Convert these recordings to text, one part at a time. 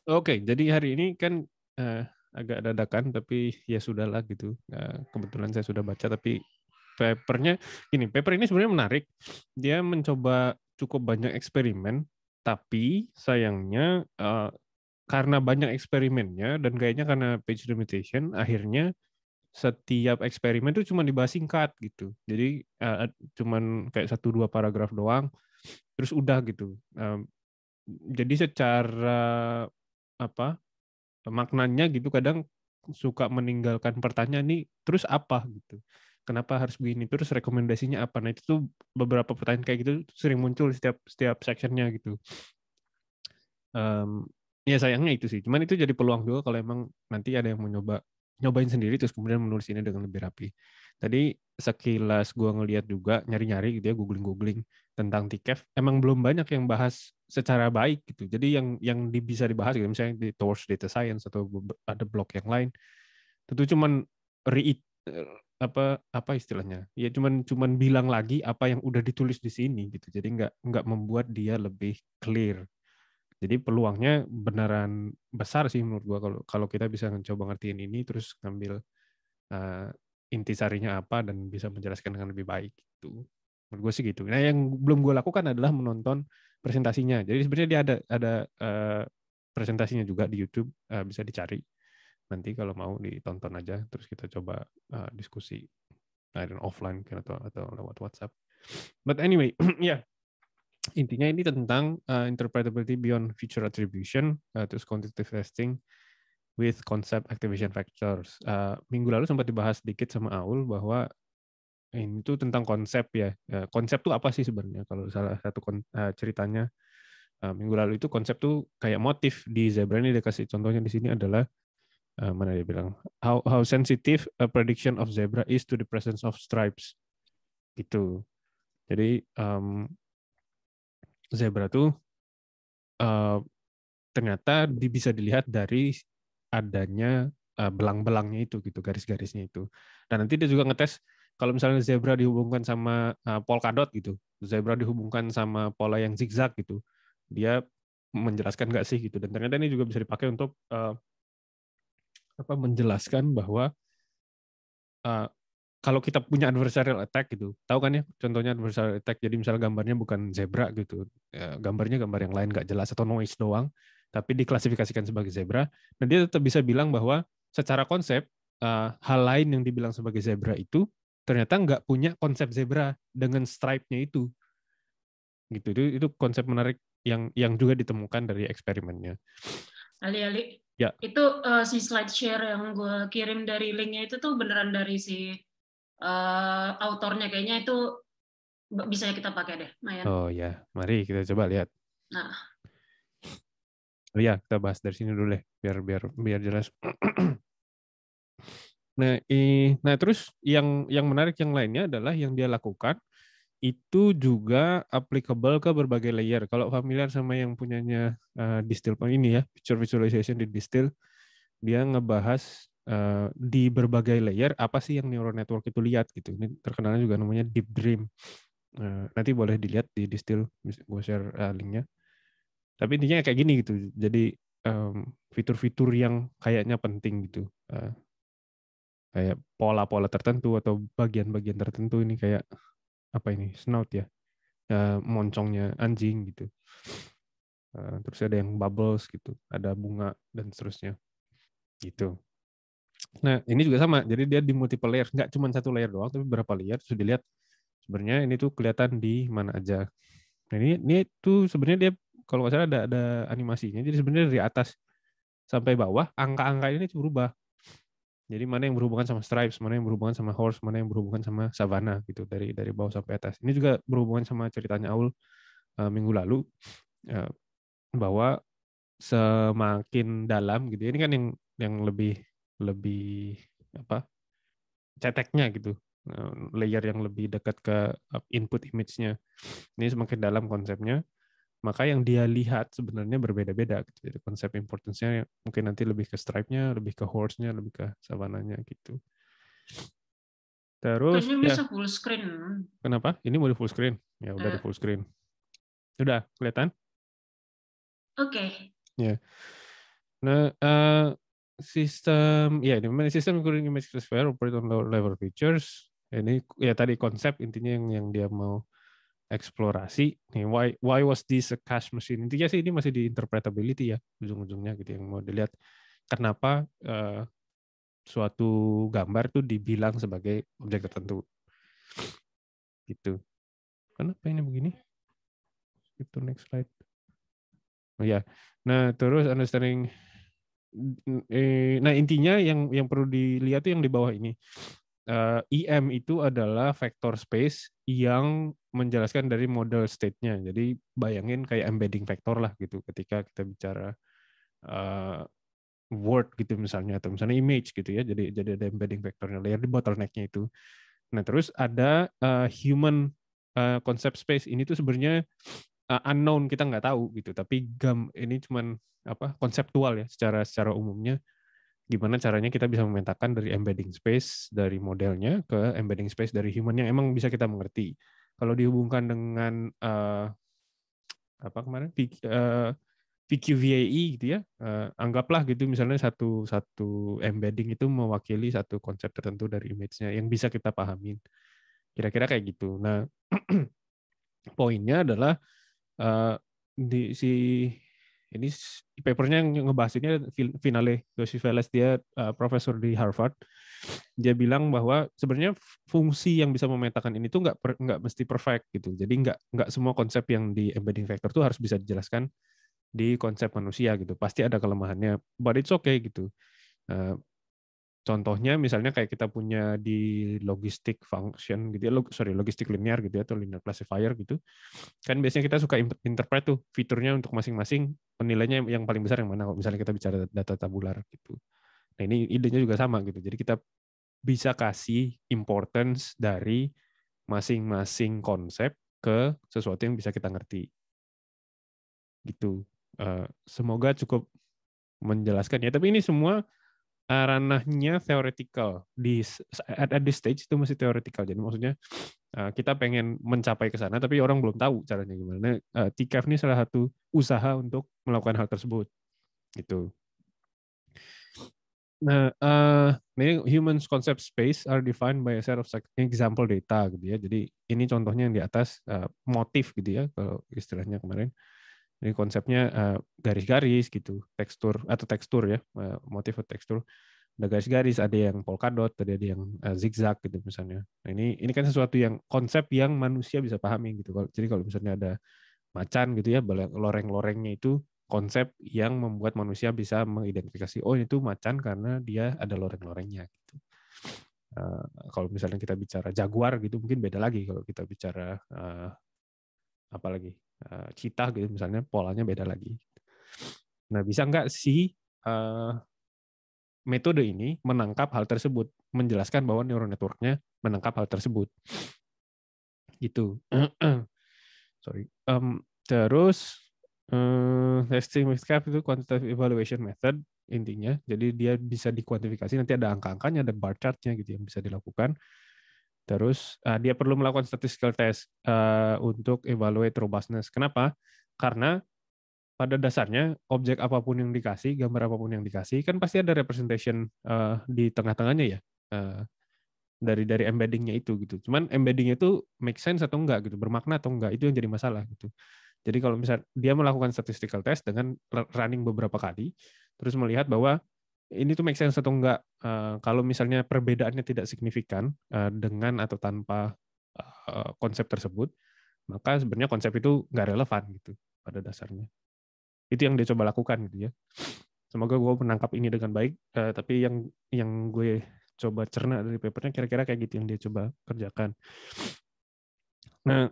Oke, jadi hari ini kan agak dadakan, tapi ya sudahlah gitu. Kebetulan saya sudah baca, tapi paper ini sebenarnya menarik. Dia mencoba cukup banyak eksperimen, tapi sayangnya karena banyak eksperimennya dan kayaknya karena page limitation, akhirnya setiap eksperimen itu cuma dibahas singkat gitu. Jadi cuman kayak 1-2 paragraf doang, terus udah gitu. Jadi secara apa maknanya gitu kadang suka meninggalkan pertanyaan nih terus apa gitu, kenapa harus begini, terus rekomendasinya apa. Nah itu tuh beberapa pertanyaan kayak gitu sering muncul setiap setiap sectionnya gitu. Ya sayangnya itu sih, cuman itu jadi peluang juga kalau emang nanti ada yang mau nyobain sendiri terus kemudian menulis ini dengan lebih rapi. Tadi sekilas gua ngeliat juga nyari-nyari gitu ya, googling tentang TCAF, emang belum banyak yang bahas secara baik gitu. Jadi yang bisa dibahas gitu misalnya di Towards Data Science atau ada blog yang lain, tentu cuman read apa istilahnya, ya cuman cuman bilang lagi apa yang udah ditulis di sini gitu. Jadi nggak membuat dia lebih clear. Jadi peluangnya beneran besar sih menurut gua kalau kalau kita bisa mencoba ngertiin ini terus ngambil uh, intisarinya apa dan bisa menjelaskan dengan lebih baik gitu. Menurut gue sih gitu. Nah, yang belum gue lakukan adalah menonton presentasinya. Jadi sebenarnya dia ada presentasinya juga di YouTube, bisa dicari. Nanti kalau mau ditonton aja terus kita coba diskusi offline kan atau lewat WhatsApp. But anyway, ya yeah, intinya ini tentang interpretability beyond feature attribution, terus quantitative testing with concept activation factors. Minggu lalu sempat dibahas sedikit sama Aul bahwa ini tuh tentang konsep ya. Konsep tuh apa sih sebenarnya? Kalau salah satu ceritanya minggu lalu itu konsep tuh kayak motif di zebra. Ini dia kasih contohnya di sini adalah mana dia bilang how sensitive a prediction of zebra is to the presence of stripes gitu. Jadi zebra tuh uh, ternyata bisa dilihat dari adanya belang-belangnya itu gitu, garis-garisnya itu. Dan nanti dia juga ngetes kalau misalnya zebra dihubungkan sama polkadot gitu, zebra dihubungkan sama pola yang zigzag gitu, dia menjelaskan nggak sih gitu. Dan ternyata ini juga bisa dipakai untuk menjelaskan bahwa uh, kalau kita punya adversarial attack gitu, tahu kan ya contohnya adversarial attack, jadi misalnya gambarnya bukan zebra gitu, gambarnya gambar yang lain nggak jelas atau noise doang, tapi diklasifikasikan sebagai zebra, dan dia tetap bisa bilang bahwa secara konsep hal lain yang dibilang sebagai zebra itu ternyata nggak punya konsep zebra dengan stripe-nya itu, gitu. Itu konsep menarik yang juga ditemukan dari eksperimennya. Ali, Ya. itu si slide share yang gue kirim dari linknya itu tuh beneran dari si autornya, kayaknya itu bisa kita pakai deh, Mayan. Oh ya, mari kita coba lihat. Nah, Oh ya, kita bahas dari sini dulu deh, biar jelas. Nah, terus yang menarik yang lainnya adalah yang dia lakukan itu juga applicable ke berbagai layer. Kalau familiar sama yang punyanya Distill ini ya, picture visualization di Distill, dia ngebahas di berbagai layer apa sih yang neural network itu lihat gitu. Ini terkenalnya juga namanya Deep Dream. Nanti boleh dilihat di Distill, gue share linknya. Tapi intinya kayak gini gitu. Jadi fitur-fitur yang kayaknya penting gitu. Kayak pola-pola tertentu atau bagian-bagian tertentu ini kayak apa ini snout ya, moncongnya anjing gitu. Terus ada yang bubbles gitu, ada bunga dan seterusnya gitu. Nah ini juga sama, jadi dia di multiple layer, nggak cuma satu layer doang tapi berapa layer. Sudah dilihat sebenarnya ini tuh kelihatan di mana aja. Nah ini tuh sebenarnya dia kalau nggak salah ada animasinya, jadi sebenarnya dari atas sampai bawah angka-angka ini tuh berubah. Jadi mana yang berhubungan sama stripes, mana yang berhubungan sama horse, mana yang berhubungan sama savana gitu, dari bawah sampai atas. Ini juga berhubungan sama ceritanya Aul minggu lalu, uh, bahwa semakin dalam gitu. Ini kan yang lebih lebih apa ceteknya gitu, layer yang lebih dekat ke input image-nya. Ini semakin dalam konsepnya, maka yang dia lihat sebenarnya berbeda-beda gitu. Jadi konsep importance-nya mungkin nanti lebih ke stripe-nya, lebih ke horse-nya, lebih ke savananya gitu. Terus kayaknya ya, bisa full screen. kenapa? Ini mau di full screen? Ya udah di full screen. Udah kelihatan? Oke. Ya. Nah, sistem ya ini sistem including image classifier operate on low level features. Ini ya tadi konsep intinya yang dia mau eksplorasi. Nih, why was this a cache machine? Intinya sih ini masih di interpretability ya ujung-ujungnya gitu yang mau dilihat. Kenapa suatu gambar tuh dibilang sebagai objek tertentu gitu. Kenapa ini begini? Skip to next slide. Oh ya. Nah, terus understanding nah intinya yang perlu dilihat tuh yang di bawah ini. EM itu adalah vector space yang menjelaskan dari model state-nya. Jadi bayangin kayak embedding vector lah gitu ketika kita bicara word gitu misalnya atau misalnya image gitu ya. Jadi ada embedding vectornya layer di bottleneck-nya itu. Nah, terus ada human concept space. Ini tuh sebenarnya unknown, kita nggak tahu gitu. Tapi ini cuman konseptual ya secara umumnya. Gimana caranya kita bisa memetakan dari embedding space dari modelnya ke embedding space dari human yang emang bisa kita mengerti. Kalau dihubungkan dengan PQVAE gitu ya, anggaplah gitu misalnya satu embedding itu mewakili satu konsep tertentu dari image-nya yang bisa kita pahamin. Kira-kira kayak gitu. Nah, poinnya adalah di ini papernya yang ngebahas ini Vinale Doshiveles, dia profesor di Harvard. Dia bilang bahwa sebenarnya fungsi yang bisa memetakan ini tuh nggak mesti perfect gitu. Jadi nggak semua konsep yang di embedding vector tuh harus bisa dijelaskan di konsep manusia gitu. Pasti ada kelemahannya, but it's okay gitu. Contohnya misalnya kayak kita punya di logistic function gitu ya, logistic linear gitu ya, atau linear classifier gitu. Kan biasanya kita suka interpret tuh fiturnya untuk masing-masing, penilainya yang paling besar yang mana kalau misalnya kita bicara data tabular gitu. Nah, ini idenya juga sama gitu. Jadi kita bisa kasih importance dari masing-masing konsep ke sesuatu yang bisa kita ngerti. Gitu. Semoga cukup menjelaskan ya. Tapi ini semua ranahnya theoretical at this stage itu masih theoretical. Jadi maksudnya kita pengen mencapai ke sana tapi orang belum tahu caranya gimana. TCAF ini salah satu usaha untuk melakukan hal tersebut gitu. Nah, ini humans concept space are defined by a set of example data gitu ya. Jadi ini contohnya yang di atas motif gitu ya kalau istilahnya kemarin. Ini konsepnya garis-garis gitu, tekstur ya, motif atau tekstur. Ada garis-garis, ada yang polkadot, ada yang zigzag gitu misalnya. Nah, ini kan sesuatu yang konsep yang manusia bisa pahami gitu. Jadi kalau misalnya ada macan gitu ya, loreng-lorengnya itu konsep yang membuat manusia bisa mengidentifikasi, oh itu macan karena dia ada loreng-lorengnya gitu. Kalau misalnya kita bicara jaguar gitu mungkin beda lagi. Kalau kita bicara apalagi cheetah gitu misalnya, polanya beda lagi. Nah, bisa nggak sih metode ini menangkap hal tersebut, menjelaskan bahwa neural network-nya menangkap hal tersebut. Gitu. Sorry. Terus testing with CAP itu quantitative evaluation method intinya. Jadi dia bisa dikuantifikasi, nanti ada angka-angkanya, ada bar chart-nya gitu yang bisa dilakukan. Terus dia perlu melakukan statistical test untuk evaluate robustness. Kenapa? Karena pada dasarnya objek apapun yang dikasih, gambar apapun yang dikasih, kan pasti ada representation di tengah-tengahnya ya, dari embeddingnya itu gitu. Cuman embeddingnya itu make sense atau enggak gitu, bermakna atau enggak, itu yang jadi masalah gitu. Jadi kalau misal dia melakukan statistical test dengan running beberapa kali, terus melihat bahwa ini tuh make sense atau enggak, kalau misalnya perbedaannya tidak signifikan dengan atau tanpa konsep tersebut, maka sebenarnya konsep itu nggak relevan gitu pada dasarnya. Itu yang dia coba lakukan gitu ya. Semoga gue menangkap ini dengan baik, tapi yang gue coba cerna dari papernya kira-kira kayak gitu yang dia coba kerjakan. Nah,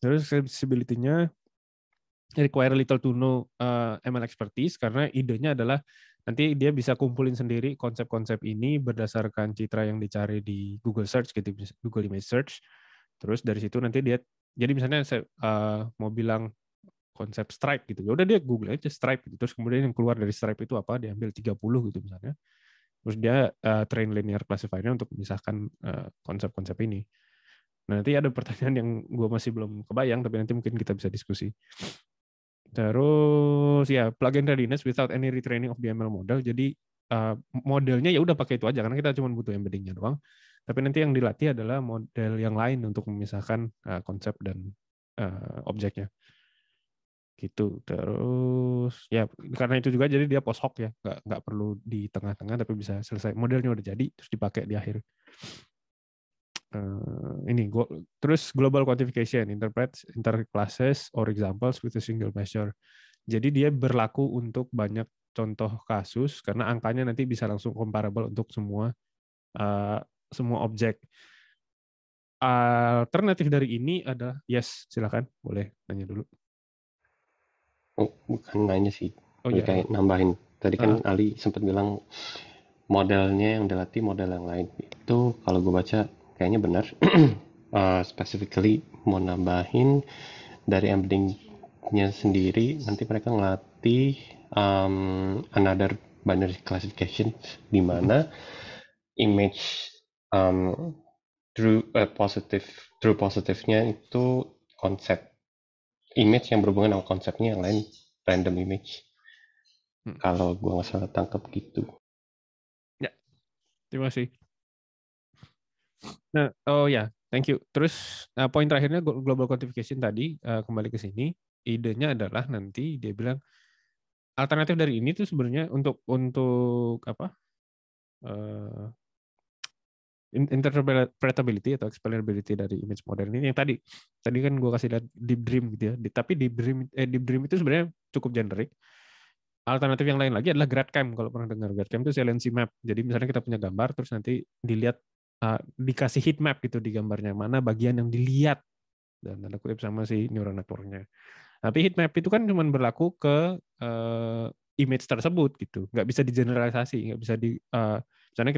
terus accessibility-nya require little to no ML expertise, karena idenya adalah nanti dia bisa kumpulin sendiri konsep-konsep ini berdasarkan citra yang dicari di Google Search gitu, Google Image Search. Terus dari situ nanti dia, jadi misalnya saya mau bilang konsep Stripe gitu. Ya udah dia Google aja Stripe gitu. Terus kemudian yang keluar dari Stripe itu apa? Diambil 30 gitu misalnya. Terus dia train linear classifier-nya untuk memisahkan konsep-konsep ini. Nah, nanti ada pertanyaan yang gue masih belum kebayang, tapi nanti mungkin kita bisa diskusi. Terus Terus ya plugin readiness without any retraining of the ML model. Jadi modelnya ya udah pakai itu aja karena kita cuma butuh embeddingnya doang. Tapi nanti yang dilatih adalah model yang lain untuk memisahkan konsep dan objeknya. Gitu. Terus ya karena itu juga jadi dia post hoc ya, nggak perlu di tengah-tengah tapi bisa selesai modelnya udah jadi terus dipakai di akhir. Terus global quantification, inter classes or examples with a single measure. Jadi dia berlaku untuk banyak contoh kasus karena angkanya nanti bisa langsung comparable untuk semua objek. Alternatif dari ini ada, yes, silakan, boleh nanya dulu. Oh, bukan nanya sih, iya. kayak nambahin. Tadi kan Ali sempat bilang modelnya yang dilatih model yang lain. Itu kalau gue baca kayaknya benar. Specifically mau nambahin dari embeddingnya sendiri, nanti mereka ngelatih another binary classification di mana image true positive-nya itu konsep image yang berhubungan sama konsepnya, yang lain random image. Kalau gue nggak salah tangkap gitu. Ya, terima kasih. Nah, thank you. Terus poin terakhirnya global quantification tadi, kembali ke sini, idenya adalah nanti dia bilang alternatif dari ini tuh sebenarnya untuk apa? Interpretability atau explainability dari image model ini yang tadi kan gue kasih lihat Deep Dream gitu ya. Tapi Deep Dream itu sebenarnya cukup generik. Alternatif yang lain lagi adalah GradCam. Kalau pernah dengar GradCam itu saliency map. Jadi misalnya kita punya gambar terus nanti dilihat dikasih heat map gitu di gambarnya, mana bagian yang dilihat dan tanda kutip sama si neural network-nya. Tapi heat map itu kan cuma berlaku ke image tersebut gitu, nggak bisa digeneralisasi, nggak bisa misalnya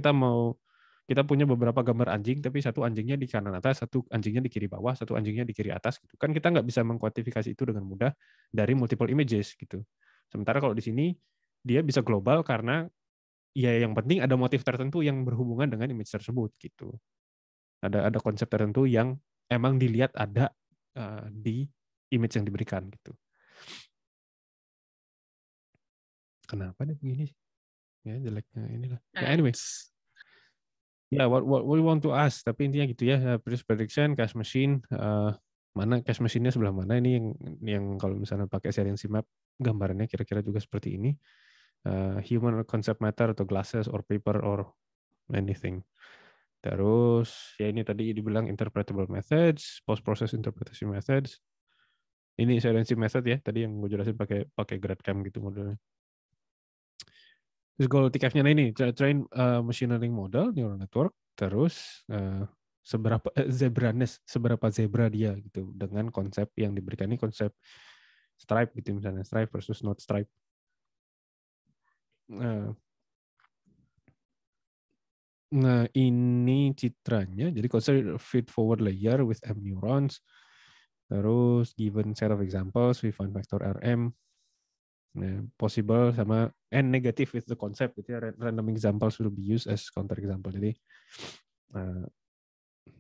kita punya beberapa gambar anjing, tapi satu anjingnya di kanan atas, satu anjingnya di kiri bawah, satu anjingnya di kiri atas gitu kan, kita nggak bisa mengkuantifikasi itu dengan mudah dari multiple images gitu. Sementara kalau di sini dia bisa global karena ya yang penting ada motif tertentu yang berhubungan dengan image tersebut gitu. Ada konsep tertentu yang emang dilihat ada di image yang diberikan gitu. Kenapa nih begini? Ya jeleknya inilah. Ya, anyway. Ya, what we want to ask, tapi intinya gitu ya. Price prediction, cache machine, mana cache machine-nya sebelah mana, ini yang kalau misalnya pakai saliency map gambarnya kira-kira juga seperti ini. Human concept matter atau glasses or paper or anything. Terus ya ini tadi dibilang interpretable methods, post process interpretation methods. Ini saliency method ya, tadi yang gue jelasin pakai GradCam gitu modelnya. Terus goal TKF-nya ini train machine learning model neural network, terus seberapa zebra dia gitu dengan konsep yang diberikan, ini konsep stripe gitu misalnya, stripe versus not stripe. Nah ini citranya, jadi consider feed forward layer with M neurons, terus given set of examples we find vector RM. Nah, possible sama and negative with the concept gitu ya, random examples will be used as counter example. Jadi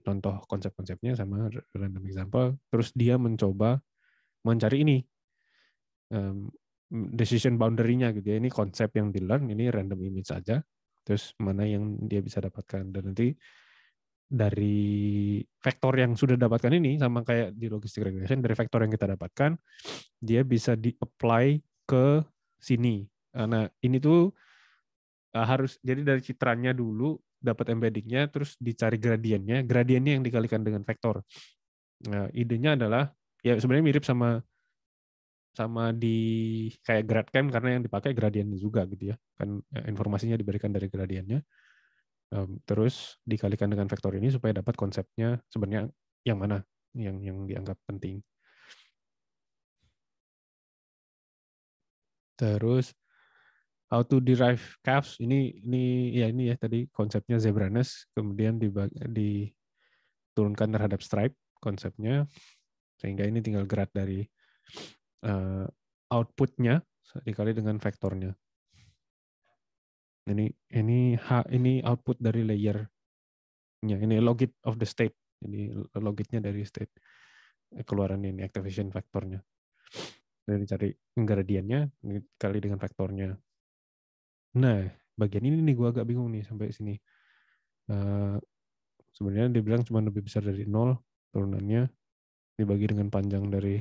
contoh konsep-konsepnya sama random example, terus dia mencoba mencari ini decision boundary-nya gitu ya. Ini konsep yang di learn, ini random image saja, terus mana yang dia bisa dapatkan, dan nanti dari vektor yang sudah dapatkan ini sama kayak di logistic regression, dari vektor yang kita dapatkan dia bisa di-apply ke sini. Nah, ini tuh harus jadi dari citranya dulu dapat embeddingnya, terus dicari gradiennya yang dikalikan dengan vektor. Nah, idenya adalah ya sebenarnya mirip sama di kayak GradCam karena yang dipakai gradiennya juga gitu ya. Kan informasinya diberikan dari gradiennya. Terus dikalikan dengan vektor ini supaya dapat konsepnya sebenarnya yang mana yang dianggap penting. Terus how to derive caps, ini ya tadi konsepnya Zebra-ness, kemudian diturunkan terhadap stripe konsepnya, sehingga ini tinggal grad dari outputnya dikali dengan vektornya. Ini output dari layernya, ini logit of the state, ini logitnya dari state keluaran ini activation vektornya. dan dicari gradiennya dikali dengan vektornya. Nah, bagian ini nih gue agak bingung nih sampai sini. Sebenarnya dia bilang cuma lebih besar dari 0 turunannya dibagi dengan panjang dari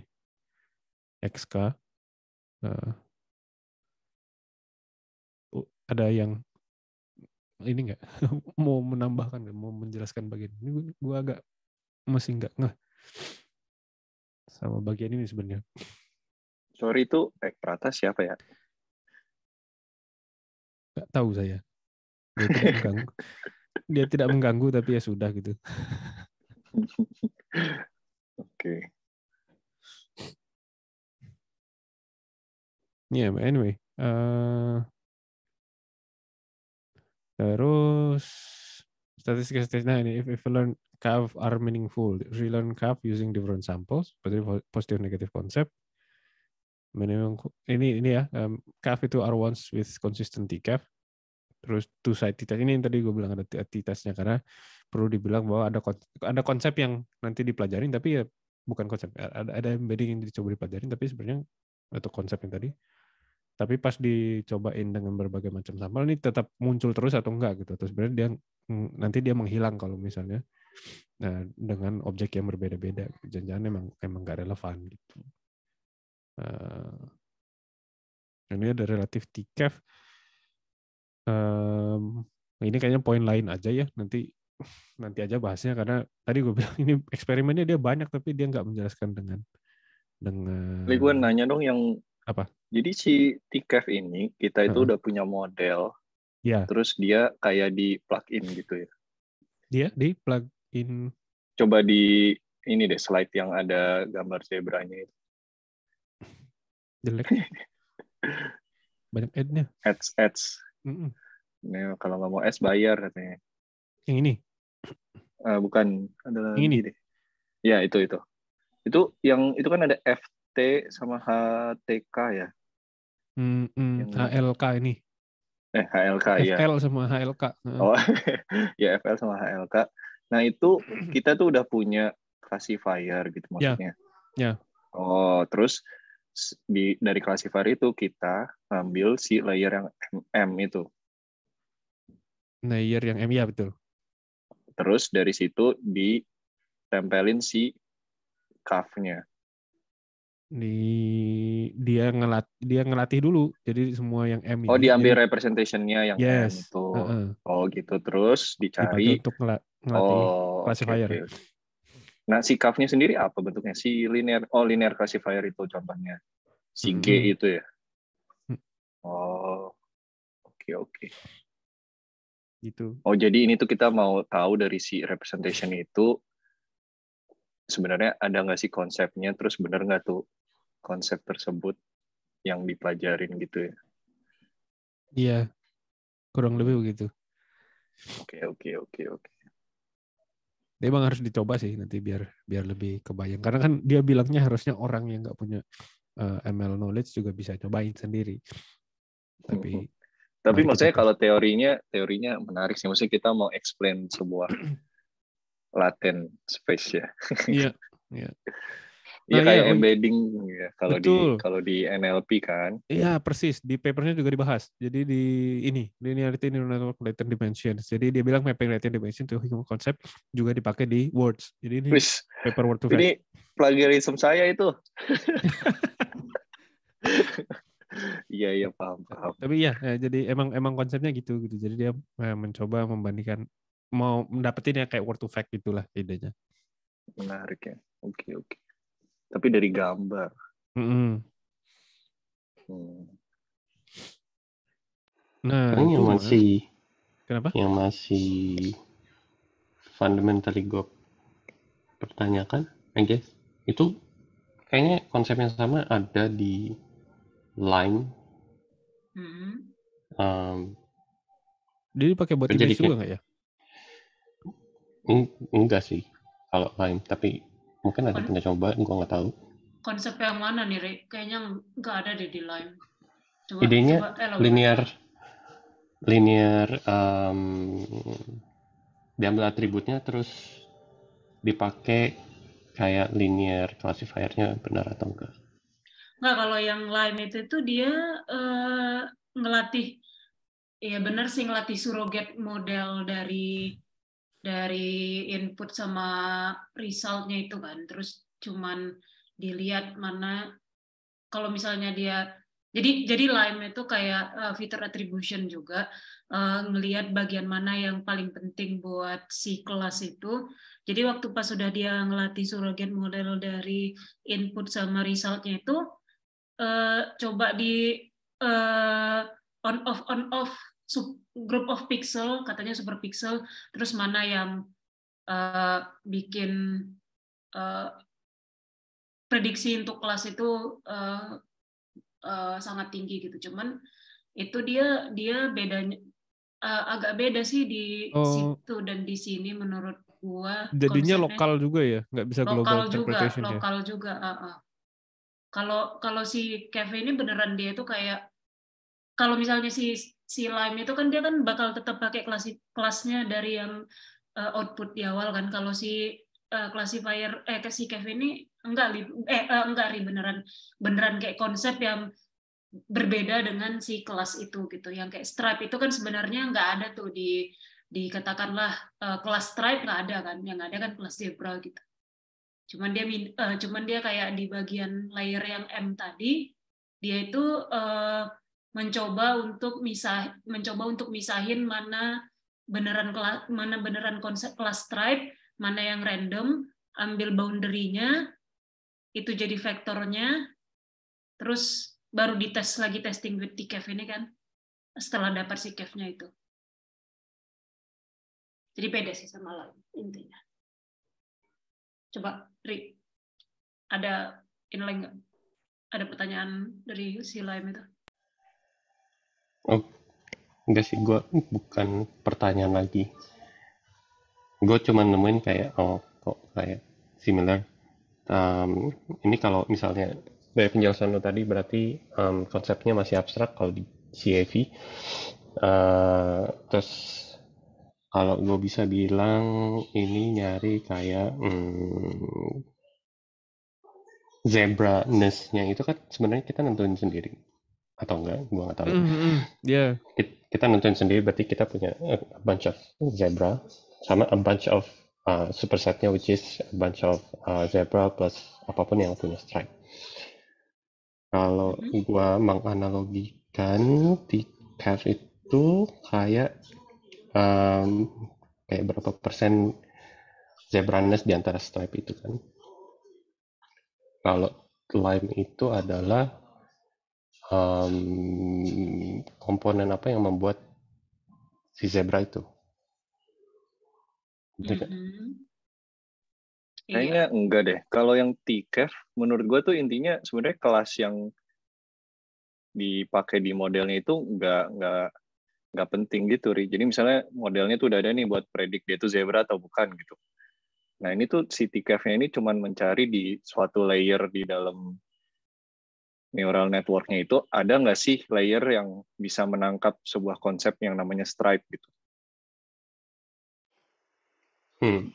XK. Ada yang ini nggak mau menambahkan, mau menjelaskan bagian ini? Gue agak masih nggak ngeh sama bagian ini sebenarnya. Sorry, itu Prata siapa ya? Nggak tahu saya. Dia tidak mengganggu. Dia tidak mengganggu tapi ya sudah gitu. Oke. Yeah, anyway. Terus statistik nah ini if learn curve are meaningful, relearn curve using different samples, positive negative concept. Minimum ini ya, curve itu are ones with consistent t-curve. Terus two side t-test ini yang tadi gue bilang ada t-testnya karena perlu dibilang bahwa ada konsep yang nanti dipelajarin tapi ya bukan konsep, ada embedding yang dicoba dipelajarin tapi sebenarnya atau konsep yang tadi. Tapi pas dicobain dengan berbagai macam sampel ini tetap muncul terus atau enggak gitu. Terus sebenarnya nanti dia menghilang kalau misalnya dengan objek yang berbeda-beda. Jangan-jangan emang nggak relevan gitu. Ini ada relatif t-curve. Ini kayaknya poin lain aja ya. Nanti aja bahasnya karena tadi gue bilang ini eksperimennya dia banyak tapi dia nggak menjelaskan dengan. Jadi gue nanya dong yang apa? Jadi si TCAF ini kita itu udah punya model, ya. Terus dia kayak di plug-in gitu ya? Dia di plug-in. Coba di ini deh slide yang ada gambar zebranya itu. Jelek. Banyak ad-nya. Ads. Nah, kalau nggak mau ads bayar katanya. Yang ini? Bukan, ada lagi ini deh. Ya itu. Itu yang itu kan ada FT sama HTK ya. HLK ini. HLK ya. FL sama HLK. Oh, ya FL sama HLK. Nah itu kita tuh udah punya classifier gitu maksudnya. Ya. Oh, terus dari classifier itu kita ambil si layer yang M itu. Layer yang M, ya betul. Terus dari situ ditempelin si curve-nya. Dia ngelatih dulu. Jadi semua yang M ini. Oh, diambil representation-nya yang M itu. Oh, gitu. Terus dicari. Dipakai untuk ngelatih classifier. Okay. Nah, si curve-nya sendiri apa bentuknya? Si linear classifier itu contohnya. Si G itu ya. Oh, oke. Gitu. Oh, jadi ini tuh kita mau tahu dari si representation itu sebenarnya ada nggak sih konsepnya, terus benar nggak tuh konsep tersebut yang dipelajarin gitu ya? Iya, kurang lebih begitu. Oke. Dia emang harus dicoba sih nanti biar lebih kebayang. Karena kan dia bilangnya harusnya orang yang nggak punya ML knowledge juga bisa cobain sendiri. Tapi maksudnya kalau teorinya menarik sih. Maksudnya kita mau explain sebuah latent space ya. Iya. Ya kayak embedding ya kalau di NLP kan. Iya, persis. Di papernya juga dibahas. Jadi di linearity neural network latent dimensions. Jadi dia bilang mapping latent dimension to human concept juga dipakai di words. Jadi ini paper word to fact. Ini plagiarism saya itu. Iya paham. Tapi ya, jadi emang konsepnya gitu. Jadi dia mencoba membandingkan, mau mendapetin yang kayak word to fact gitulah idenya. Menarik ya. Oke. Tapi dari gambar. Nah, itu masih kenapa? Yang masih fundamentally gue pertanyakan, I guess, itu kayaknya konsep yang sama ada di Line. Dia dipakai buat image juga nggak ya? Enggak sih kalau Line, tapi mungkin ada pernah coba, gue nggak tahu. Konsep yang mana nih, Rik? Kayaknya nggak ada di Line. Idenya linear diambil atributnya terus dipakai kayak linear classifier-nya benar atau enggak. Nggak, kalau yang Lime itu dia ngelatih, ya benar sih, ngelatih surrogate model dari input sama resultnya itu kan. Terus cuman dilihat mana, kalau misalnya dia, jadi Lime itu kayak feature attribution juga, ngelihat bagian mana yang paling penting buat si kelas itu. Jadi waktu pas sudah dia ngelatih surrogate model dari input sama resultnya itu, coba di on off group of pixel, katanya super pixel, terus mana yang bikin prediksi untuk kelas itu sangat tinggi gitu. Cuman itu dia bedanya agak beda sih di situ dan di sini menurut gua. Jadinya konsepnya lokal juga ya, nggak bisa global interpretation ya. Lokal juga. Kalau si Kevin ini beneran dia itu kayak, kalau misalnya si Lime itu kan dia kan bakal tetap pakai kelasnya dari yang output di awal kan. Kalau si classifier si Kevin ini enggak beneran kayak konsep yang berbeda dengan si kelas itu gitu. Yang kayak Stripe itu kan sebenarnya nggak ada tuh di katakanlah kelas Stripe nggak ada kan. Yang ada kan kelas Zebra gitu. Cuman dia kayak di bagian layer yang M tadi, dia itu mencoba untuk misahin mana beneran konsep kelas Stripe, mana yang random, ambil boundary-nya, itu jadi vektornya, terus baru dites lagi testing with TCAF ini kan, setelah dapat si CAF-nya itu. Jadi beda sih sama lain intinya. Coba, Ri, ada inline nggak? Ada pertanyaan dari si Lime itu? Oh, enggak sih, gue bukan pertanyaan lagi. Gue cuma nemuin kayak, kok kayak similar. Ini kalau misalnya dari penjelasan lo tadi berarti konsepnya masih abstrak kalau di CAV. Terus kalau gue bisa bilang ini nyari kayak zebra-ness-nya itu kan sebenarnya kita nentuin sendiri atau enggak, gue nggak tahu. Yeah. Kita nentuin sendiri berarti kita punya a bunch of zebra sama a bunch of supersetnya which is a bunch of zebra plus apapun yang punya stripe. Kalau gue menganalogikan di CAF itu kayak kayak berapa persen zebra-ness di antara stripe itu kan. Kalau Lime itu adalah komponen apa yang membuat si zebra itu. Kayaknya enggak deh. Kalau yang TCAF, menurut gue tuh intinya sebenarnya kelas yang dipakai di modelnya itu nggak penting gitu, Ri. Jadi misalnya modelnya tuh udah ada nih buat predik dia tuh zebra atau bukan gitu. Nah ini tuh si TCAF-nya ini cuman mencari di suatu layer di dalam neural network-nya itu ada nggak sih layer yang bisa menangkap sebuah konsep yang namanya stripe gitu.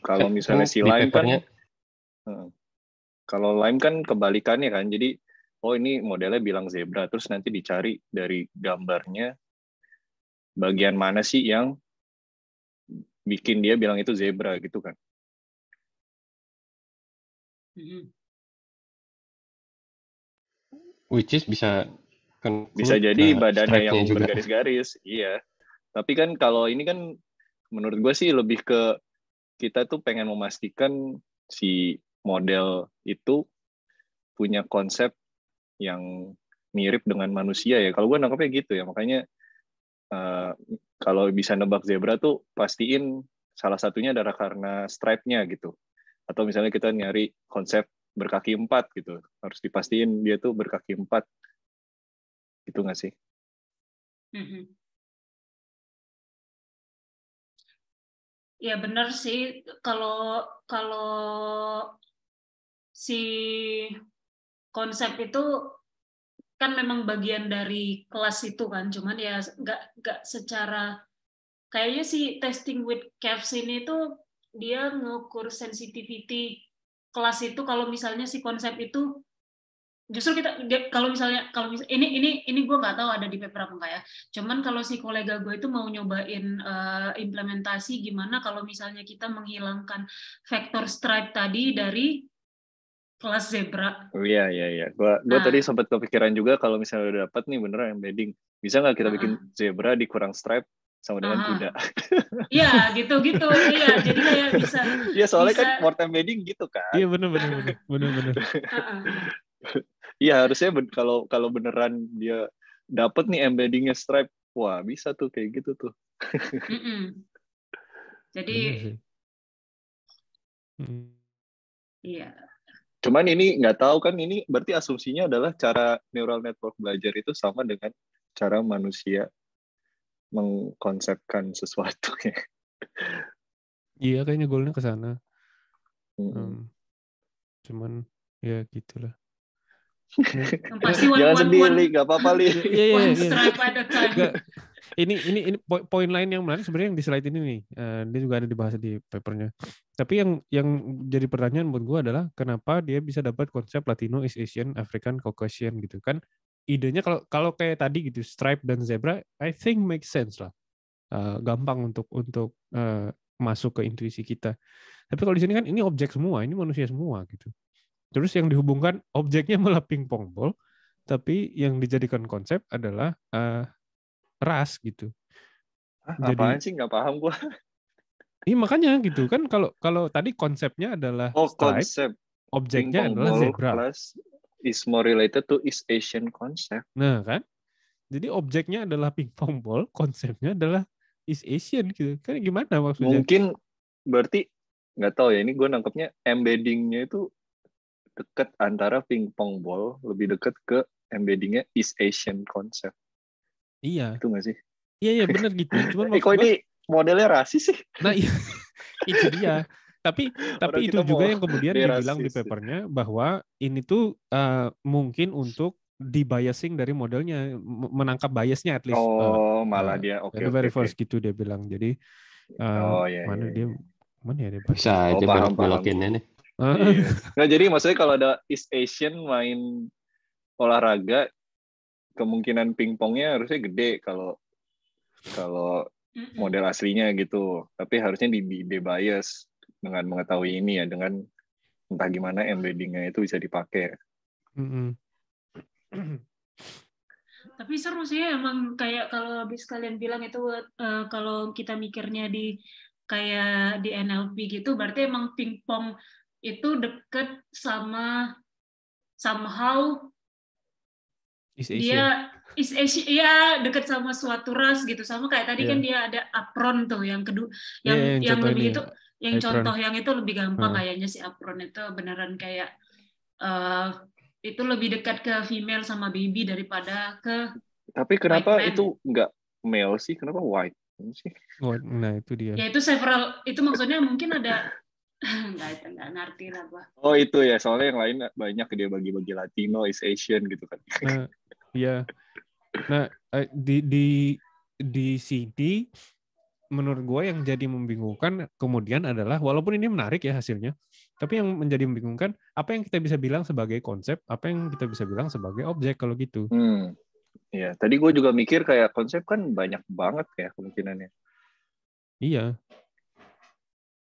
Kalau misalnya si Lime kan, kalau Lime kan kebalikannya kan, jadi ini modelnya bilang zebra, terus nanti dicari dari gambarnya bagian mana sih yang bikin dia bilang itu zebra gitu kan. Which is bisa jadi badannya yang bergaris-garis, iya. Tapi kan kalau ini kan menurut gue sih lebih ke kita tuh pengen memastikan si model itu punya konsep yang mirip dengan manusia ya. Kalau gue nangkepnya gitu ya, makanya kalau bisa nebak zebra tuh pastiin salah satunya adalah karena stripe-nya gitu. Atau misalnya kita nyari konsep berkaki 4 gitu, harus dipastiin dia tuh berkaki 4. Gitu nggak sih? Ya benar sih, kalau si konsep itu kan memang bagian dari kelas itu kan, cuman ya nggak secara, kayaknya si testing with CAFs ini tuh dia ngukur sensitivity kelas itu kalau misalnya si konsep itu justru kalau misalnya ini gue nggak tahu ada di paper apa enggak ya. Cuman kalau si kolega gue itu mau nyobain implementasi gimana kalau misalnya kita menghilangkan vektor stripe tadi dari kelas zebra. Oh iya. Gue tadi sempat kepikiran juga kalau misalnya udah dapat nih beneran embedding, bisa nggak kita bikin zebra dikurang stripe sama dengan kuda? Iya, gitu. Iya, jadi kayak bisa. Iya, soalnya kan word embedding gitu kan. Iya, benar. Iya, harusnya kalau beneran dia dapat nih embeddingnya stripe, wah bisa tuh kayak gitu tuh. Jadi iya. Cuman ini nggak tahu kan, ini berarti asumsinya adalah cara neural network belajar itu sama dengan cara manusia mengkonsepkan sesuatu ya. Iya, kayaknya goalnya ke sana. Cuman ya gitulah. Pasti jangan sedih, Li, nggak apa-apa, Li. One stripe at a time. Ini poin lain yang menarik sebenarnya yang di slide ini nih. Dia juga ada dibahas di papernya. Tapi yang jadi pertanyaan buat gue adalah kenapa dia bisa dapat konsep Latino, East Asian, African, Caucasian gitu kan? Idenya kalau kayak tadi gitu, stripe dan zebra, I think makes sense lah. Gampang untuk masuk ke intuisi kita. Tapi kalau di sini kan ini objek semua, ini manusia semua gitu. Terus yang dihubungkan objeknya malah pingpong ball, tapi yang dijadikan konsep adalah ras gitu. Apaan sih, nggak paham gue. Iya makanya gitu kan, kalau tadi konsepnya adalah stripe, konsep objeknya adalah zebra. Class is more related to East Asian concept. Nah kan, jadi objeknya adalah pingpong ball, konsepnya adalah East Asian gitu. Kan gimana maksudnya? Mungkin berarti nggak tahu ya, ini gue nangkepnya embeddingnya itu dekat antara pingpong ball, lebih dekat ke embeddingnya East Asian concept. Iya. Itu nggak sih? Iya benar gitu. Cuman kok ini modelnya rasis sih? Nah itu dia. Tapi itu juga yang kemudian dibilang di papernya bahwa ini tuh mungkin untuk dibiasing dari modelnya, menangkap biasnya at least. Malah dia very first gitu dia bilang. Jadi mana dia bisa aja belok-belokinnya nih. Nggak, jadi maksudnya kalau ada East Asian main olahraga, kemungkinan pingpongnya harusnya gede kalau model aslinya gitu. Tapi harusnya di bias dengan mengetahui ini ya, dengan entah gimana embeddingnya itu bisa dipakai. Tapi seru sih emang, kayak kalau habis kalian bilang itu kalau kita mikirnya di kayak di NLP gitu, berarti emang pingpong itu deket sama somehow dia East Asia, ya deket sama suatu ras gitu, sama kayak tadi kan dia ada apron tuh yang kedua, yang lebih itu yang contoh yang itu lebih gampang kayaknya, si apron itu beneran kayak itu lebih dekat ke female sama baby daripada ke. Tapi kenapa itu nggak male sih? Kenapa white sih? Nah itu dia. Ya itu several, itu maksudnya mungkin ada nggak ngerti lah gua. Itu ya, soalnya yang lain banyak dia bagi-bagi Latino, East Asian gitu kan. Nah, iya. Nah, di sini menurut gue yang jadi membingungkan kemudian adalah, walaupun ini menarik ya hasilnya, tapi yang menjadi membingungkan apa yang kita bisa bilang sebagai konsep, apa yang kita bisa bilang sebagai objek kalau gitu. Iya, tadi gue juga mikir kayak konsep kan banyak banget ya kemungkinannya. Iya.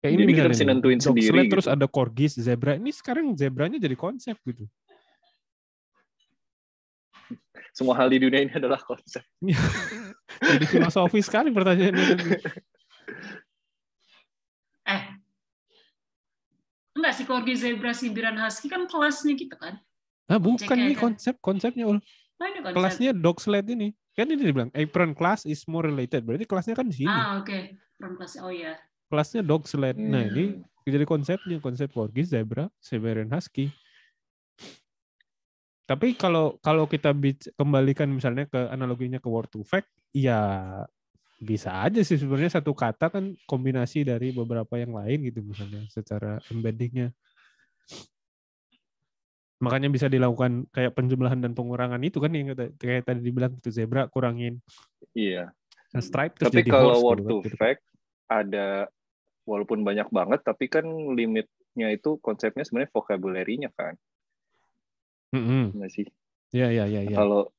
Kayak jadi kita mesti nentuin sendiri gitu. Terus ada corgis, zebra. Ini sekarang zebranya jadi konsep gitu. Semua hal di dunia ini adalah konsep. Jadi filosofis sekali pertanyaannya. Enggak sih, corgi, zebra, Siberian husky kan kelasnya gitu kan? Bukan, ini konsepnya Ul. Kelasnya dog sled ini. Kan ini dibilang apron class is more related. Berarti kelasnya kan di sini. Oke. Apron class. Oh iya. Kelasnya dog sled. Nah, ini jadi konsepnya, konsep corgi, zebra, Siberian husky. Tapi kalau kita kembalikan misalnya ke analoginya ke word to fact, ya bisa aja sih sebenarnya satu kata kan kombinasi dari beberapa yang lain gitu misalnya secara embeddingnya. Makanya bisa dilakukan kayak penjumlahan dan pengurangan itu kan yang kayak tadi dibilang itu zebra kurangin. Iya. Stripe terus tapi jadi kalau horse, word gitu, to fact ada walaupun banyak banget, tapi kan limitnya itu konsepnya sebenarnya vocabulary-nya kan. Nggak sih? Iya.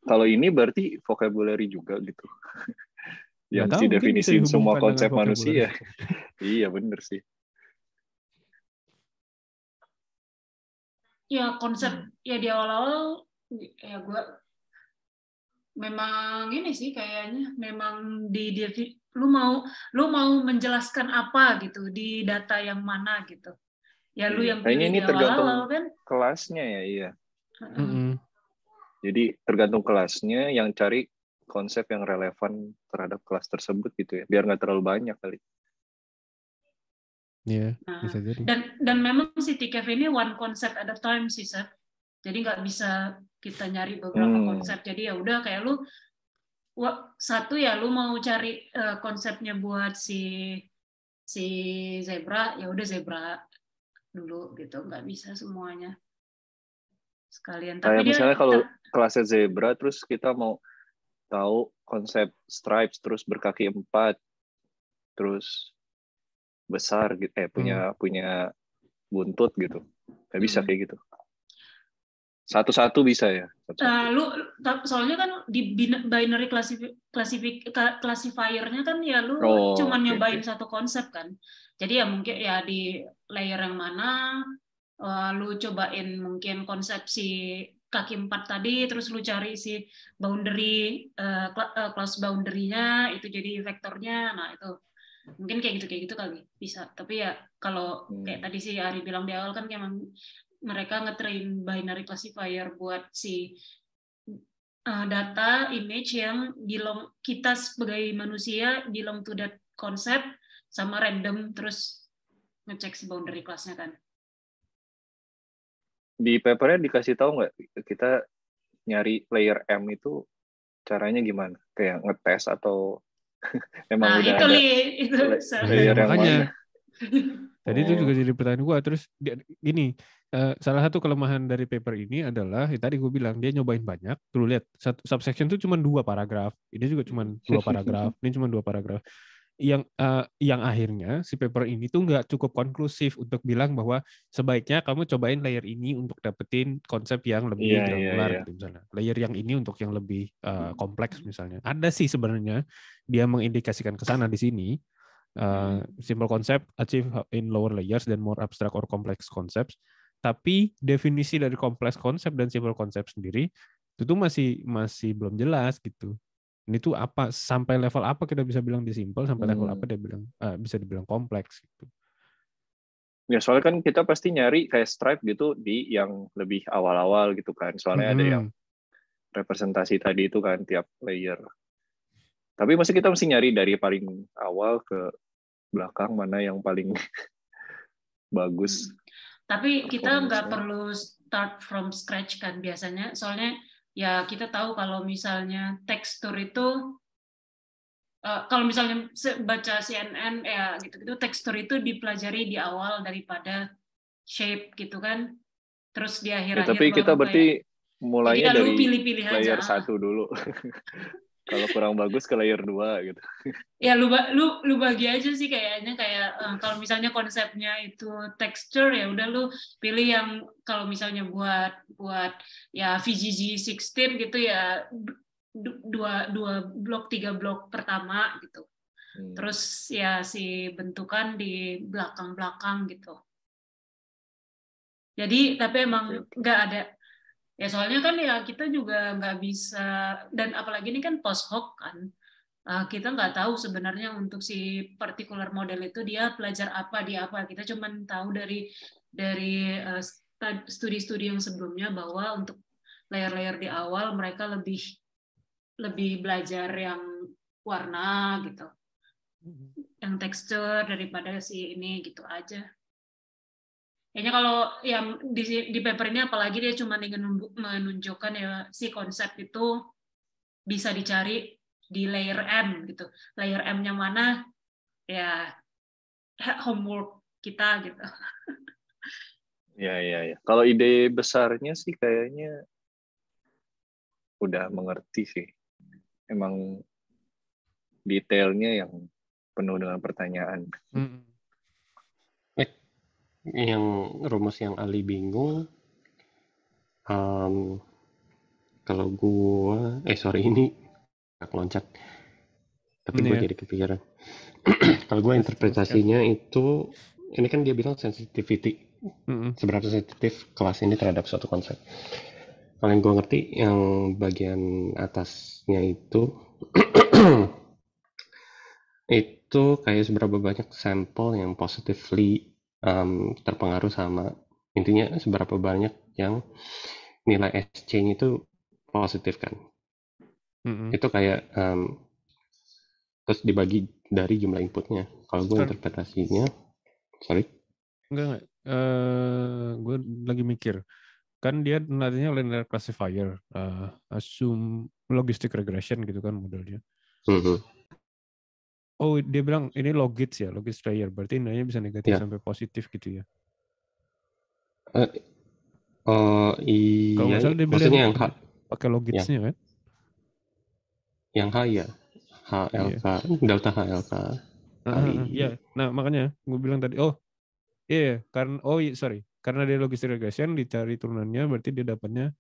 Kalau ini berarti vocabulary juga gitu. Yang Nggak si tahu, mungkin bisa definisiin semua dihubungkan konsep dengan vocabulary. manusia. Iya bener sih. Ya konsep ya di awal-awal ya gue memang ini sih kayaknya memang lu mau menjelaskan apa gitu di data yang mana gitu. Ya lu yang Kayaknya pilih ini di tergantung awal-awal kan. kelasnya ya, iya. Mm-mm. Jadi tergantung kelasnya yang cari konsep yang relevan terhadap kelas tersebut gitu ya, biar nggak terlalu banyak kali. Iya, Nah, bisa jadi. dan memang si TKF ini one concept at a time sih, Seth. Jadi nggak bisa kita nyari beberapa konsep. Jadi ya udah kayak lu satu ya lu mau cari konsepnya buat si zebra, ya udah zebra dulu gitu, nggak bisa semuanya sekalian. Tapi Kayak misalnya kalau kelasnya zebra, terus kita mau tahu konsep stripes, terus berkaki 4, terus besar gitu, punya buntut gitu, nggak bisa kayak gitu. Satu-satu bisa ya. Soalnya kan di binary classifiernya kan ya lu cuma nyobain satu konsep kan. Jadi ya mungkin ya di layer yang mana lu cobain mungkin konsep si kaki 4 tadi, terus lu cari si boundary class boundary-nya itu jadi vektornya. Nah itu mungkin kayak gitu kali bisa. Tapi ya kalau kayak tadi sih Ari bilang di awal kan memang mereka nge-train binary classifier buat si data image yang kita sebagai manusia belong to that concept sama random, terus ngecek si boundary class-nya kan. Di papernya dikasih tahu nggak kita nyari layer M itu caranya gimana? Kayak ngetes atau emang udah itu ada itu layer yang makanya. mana? Tadi itu juga jadi pertanyaan gue. Terus gini, salah satu kelemahan dari paper ini adalah, tadi gue bilang dia nyobain banyak. Tuh lihat, subsection itu cuma 2 paragraf. Ini juga cuma 2 paragraf. Ini cuma 2 paragraf. Yang akhirnya si paper ini tuh nggak cukup konklusif untuk bilang bahwa sebaiknya kamu cobain layer ini untuk dapetin konsep yang lebih granular gitu misalnya. Layer yang ini untuk yang lebih kompleks misalnya. Ada sih sebenarnya dia mengindikasikan ke sana di sini. Simple concept achieve in lower layers dan more abstract or complex concepts. Tapi definisi dari complex concept dan simple concept sendiri itu tuh masih belum jelas gitu. Ini tuh apa, sampai level apa kita bisa bilang dia simple, sampai level apa dia bilang bisa dibilang kompleks gitu. Ya soalnya kan kita pasti nyari kayak stripe gitu di yang lebih awal-awal gitu kan. Soalnya ada yang representasi tadi itu kan tiap layer. Tapi mesti kita mesti nyari dari paling awal ke belakang mana yang paling bagus. Tapi kita nggak perlu start from scratch kan biasanya. Soalnya ya kita tahu kalau misalnya tekstur itu kalau misalnya baca CNN ya gitu-gitu, tekstur itu dipelajari di awal daripada shape gitu kan. Terus di akhir-akhir tapi kita berarti mulainya dari pilih-pilih layer aja. 1 dulu. Kalau kurang bagus ke layer 2 gitu. Ya lu bagi aja sih kayaknya, kayak kalau misalnya konsepnya itu texture ya udah lu pilih yang kalau misalnya buat ya VGG 16 gitu ya 2 blok 3 blok pertama gitu. Terus ya si bentukan di belakang gitu. Jadi tapi emang nggak ada ya, soalnya kan ya kita juga nggak bisa, dan apalagi ini kan post hoc kan, kita nggak tahu sebenarnya untuk si particular model itu dia belajar apa di apa. Kita cuma tahu dari studi-studi yang sebelumnya bahwa untuk layer-layer di awal mereka lebih belajar yang warna gitu, yang tekstur daripada si ini gitu aja. Kayaknya kalau yang di paper ini apalagi dia cuma ingin menunjukkan ya si konsep itu bisa dicari di layer M gitu. Layer M-nya mana ya homework kita gitu. Ya. Kalau ide besarnya sih kayaknya udah mengerti sih. Emang detailnya yang penuh dengan pertanyaan. Yang rumus yang Ali bingung Kalau gua, sorry ini agak loncat, tapi gue jadi kepikiran. Kalau gue interpretasinya itu, ini kan dia bilang sensitivity, seberapa sensitif kelas ini terhadap suatu konsep. Kalau yang gue ngerti, yang bagian atasnya itu, itu kayak seberapa banyak sampel yang positively terpengaruh sama, intinya seberapa banyak yang nilai SC-nya itu positif kan. Itu kayak terus dibagi dari jumlah inputnya. Kalau gue interpretasinya, sorry. Enggak. Gue lagi mikir. Kan dia nantinya linear classifier, assume logistic regression gitu kan modelnya. Oh, dia bilang ini logits ya, logits layer. Berarti nilainya bisa negatif sampai positif gitu ya. Iya. Kalau nggak salah dia Maksudnya bilang yang H. Pakai logitsnya kan? Yang H ya. HLK, delta HLK. Iya. Nah, makanya gue bilang tadi, karena dia logistic regression dicari turunannya, berarti dia dapatnya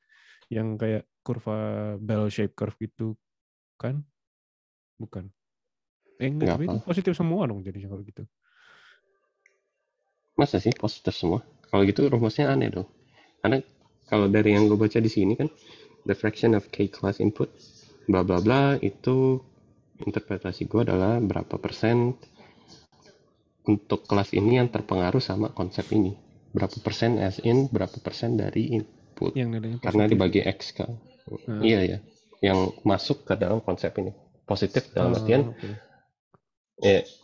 yang kayak kurva bell shape curve gitu kan? Bukan. Enggak, tapi itu positif semua dong jadinya kalau gitu. Masa sih positif semua? Kalau gitu rumusnya aneh dong. Karena kalau dari yang gue baca di sini kan, the fraction of k class input, bla bla bla, itu interpretasi gue adalah berapa persen untuk kelas ini yang terpengaruh sama konsep ini. Berapa persen as in, berapa persen dari input. Karena dibagi X kan. Iya ya. Yang masuk ke dalam konsep ini. Positif dalam artian,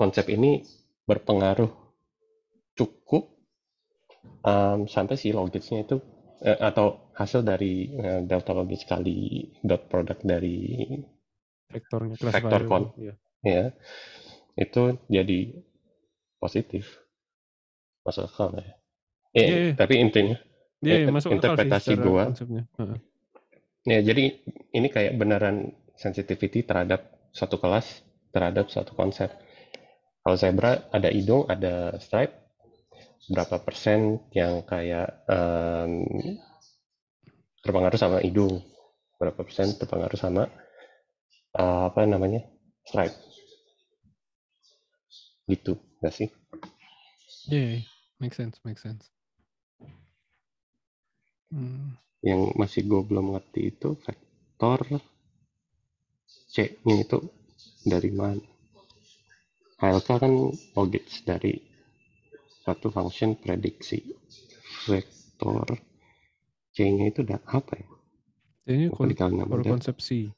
konsep ini berpengaruh cukup sampai si logisnya itu, atau hasil dari delta logis kali dot product dari vektor ya, itu jadi positif. Masuk akal ya. Tapi intinya interpretasi gue ya, jadi ini kayak beneran sensitivity terhadap suatu kelas, terhadap suatu konsep. Kalau zebra ada hidung, ada stripe, berapa persen yang kayak terpengaruh sama hidung, berapa persen terpengaruh sama stripe, gitu nggak sih? Make sense. Yang masih gue belum ngerti itu vektor C-nya itu dari mana? HLK kan logits dari satu function prediksi. Vektor C-nya itu udah apa ya? Ini konsepsi.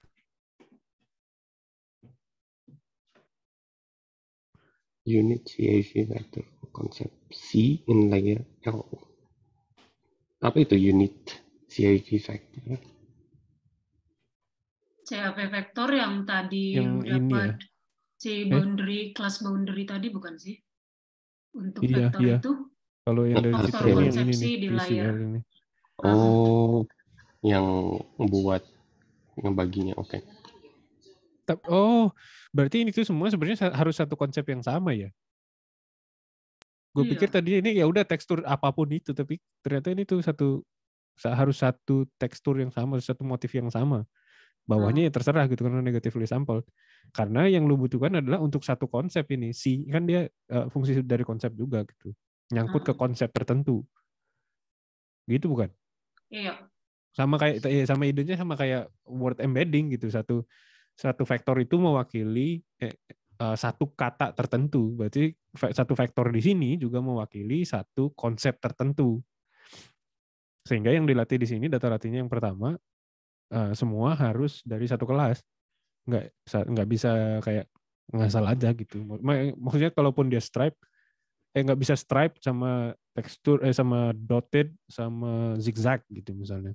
Unit CAV vector konsepsi in layer L. Apa itu unit CAV vector? CAV vector yang tadi yang dapat ya? Si boundary, kelas boundary tadi bukan sih? Untuk vektor itu? Kalau yang dari faktor Citra konsepsi ini di layar. ini. Oh, yang buat ngebaginya, oke. Oh, berarti ini tuh semua sebenarnya harus satu konsep yang sama ya? Gue pikir tadi ini ya udah tekstur apapun itu, tapi ternyata ini tuh harus satu tekstur yang sama, satu motif yang sama. Bawahnya ya terserah gitu karena negatively sampled. Karena yang lu butuhkan adalah untuk satu konsep ini. Kan dia fungsi dari konsep juga gitu. Nyangkut ke konsep tertentu. Gitu bukan? Iya. Sama idenya sama kayak word embedding gitu. Satu vektor itu mewakili satu kata tertentu. Berarti satu vektor di sini juga mewakili satu konsep tertentu. Sehingga yang dilatih di sini data latihnya yang pertama semua harus dari satu kelas, nggak bisa kayak ngasal aja gitu. Maksudnya kalaupun dia stripe, nggak bisa stripe sama tekstur sama dotted sama zigzag gitu misalnya,